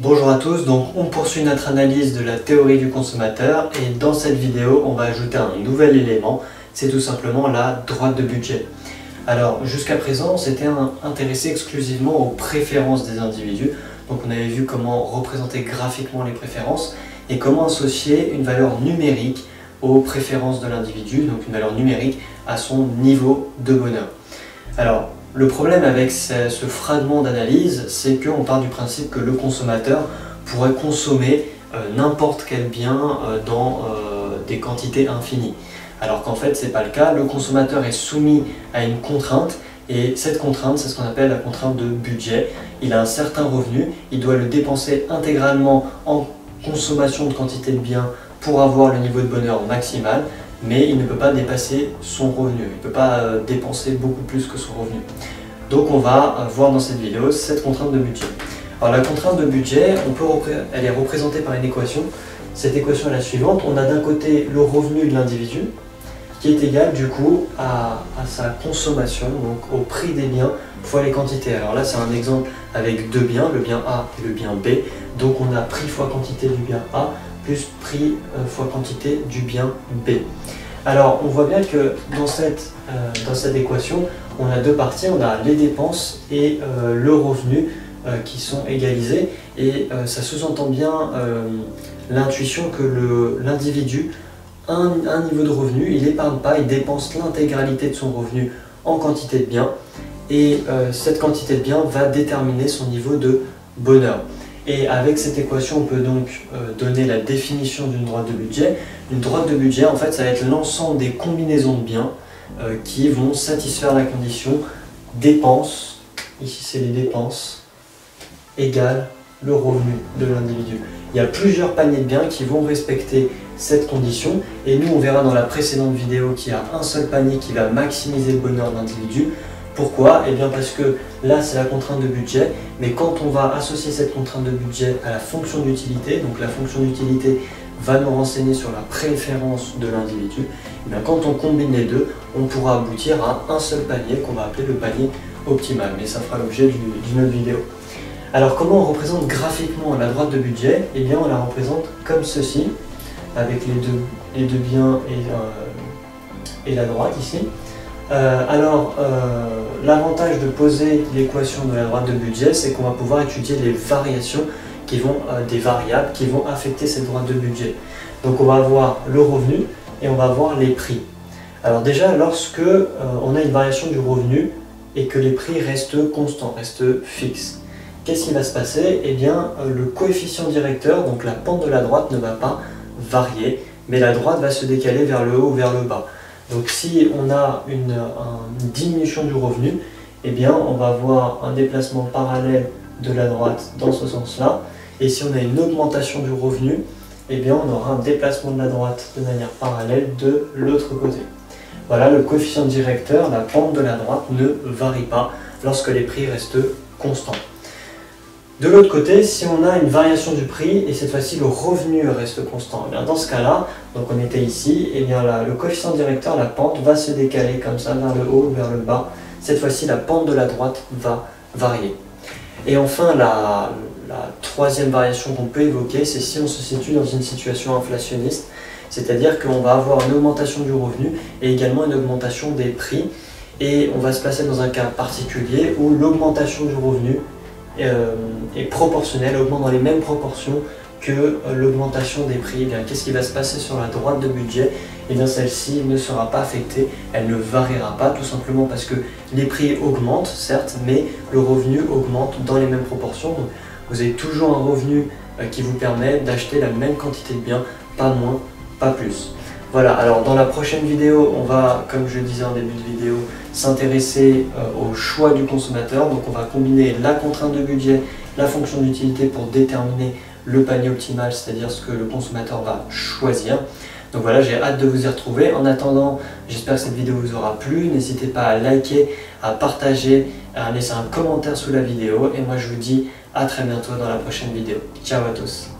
Bonjour à tous, donc on poursuit notre analyse de la théorie du consommateur et dans cette vidéo on va ajouter un nouvel élément, c'est tout simplement la droite de budget. Alors jusqu'à présent on s'était intéressé exclusivement aux préférences des individus, donc on avait vu comment représenter graphiquement les préférences et comment associer une valeur numérique aux préférences de l'individu, donc une valeur numérique à son niveau de bonheur. Alors le problème avec ce fragment d'analyse, c'est qu'on part du principe que le consommateur pourrait consommer n'importe quel bien dans des quantités infinies. Alors qu'en fait, ce n'est pas le cas. Le consommateur est soumis à une contrainte et cette contrainte, c'est ce qu'on appelle la contrainte de budget. Il a un certain revenu, il doit le dépenser intégralement en consommation de quantité de biens pour avoir le niveau de bonheur maximal. Mais il ne peut pas dépasser son revenu, il ne peut pas dépenser beaucoup plus que son revenu. Donc on va voir dans cette vidéo cette contrainte de budget. Alors la contrainte de budget, elle est représentée par une équation. Cette équation est la suivante, on a d'un côté le revenu de l'individu qui est égal du coup à sa consommation, donc au prix des biens fois les quantités. Alors là c'est un exemple avec deux biens, le bien A et le bien B. Donc on a prix fois quantité du bien A plus prix fois quantité du bien B. Alors on voit bien que dans cette équation, on a deux parties, on a les dépenses et le revenu qui sont égalisés et ça sous-entend bien l'intuition que l'individu a un niveau de revenu, il n'épargne pas, il dépense l'intégralité de son revenu en quantité de biens et cette quantité de biens va déterminer son niveau de bonheur. Et avec cette équation, on peut donc donner la définition d'une droite de budget. Une droite de budget, en fait, ça va être l'ensemble des combinaisons de biens qui vont satisfaire la condition dépenses, ici c'est les dépenses, égale le revenu de l'individu. Il y a plusieurs paniers de biens qui vont respecter cette condition et nous on verra dans la précédente vidéo qu'il y a un seul panier qui va maximiser le bonheur de l'individu. Pourquoi? Eh bien parce que là c'est la contrainte de budget, mais quand on va associer cette contrainte de budget à la fonction d'utilité, donc la fonction d'utilité va nous renseigner sur la préférence de l'individu, eh bien quand on combine les deux, on pourra aboutir à un seul panier qu'on va appeler le panier optimal, mais ça fera l'objet d'une autre vidéo. Alors comment on représente graphiquement la droite de budget? Eh bien on la représente comme ceci, avec les deux biens et la droite ici. L'avantage de poser l'équation de la droite de budget, c'est qu'on va pouvoir étudier les variations des variables qui vont affecter cette droite de budget. Donc on va avoir le revenu et on va avoir les prix. Alors déjà, lorsque on a une variation du revenu et que les prix restent constants, restent fixes, qu'est-ce qui va se passer? Eh bien, le coefficient directeur, donc la pente de la droite, ne va pas varier, mais la droite va se décaler vers le haut ou vers le bas. Donc si on a une diminution du revenu, eh bien on va avoir un déplacement parallèle de la droite dans ce sens-là. Et si on a une augmentation du revenu, eh bien on aura un déplacement de la droite de manière parallèle de l'autre côté. Voilà, le coefficient directeur, la pente de la droite ne varie pas lorsque les prix restent constants. De l'autre côté, si on a une variation du prix et cette fois-ci le revenu reste constant, eh bien dans ce cas-là, donc on était ici, et bien là, le coefficient directeur, la pente, va se décaler comme ça vers le haut, vers le bas. Cette fois-ci, la pente de la droite va varier. Et enfin, la troisième variation qu'on peut évoquer, c'est si on se situe dans une situation inflationniste, c'est-à-dire qu'on va avoir une augmentation du revenu et également une augmentation des prix. Et on va se placer dans un cas particulier où l'augmentation du revenu est proportionnelle, augmente dans les mêmes proportions que l'augmentation des prix. Qu'est-ce qui va se passer sur la droite de budget? Et bien celle-ci ne sera pas affectée, elle ne variera pas, tout simplement parce que les prix augmentent, certes, mais le revenu augmente dans les mêmes proportions. Donc, vous avez toujours un revenu qui vous permet d'acheter la même quantité de biens, pas moins, pas plus. Voilà, alors dans la prochaine vidéo, on va, comme je le disais en début de vidéo, s'intéresser au choix du consommateur. Donc on va combiner la contrainte de budget, la fonction d'utilité pour déterminer le panier optimal, c'est-à-dire ce que le consommateur va choisir. Donc voilà, j'ai hâte de vous y retrouver. En attendant, j'espère que cette vidéo vous aura plu. N'hésitez pas à liker, à partager, à laisser un commentaire sous la vidéo. Et moi je vous dis à très bientôt dans la prochaine vidéo. Ciao à tous!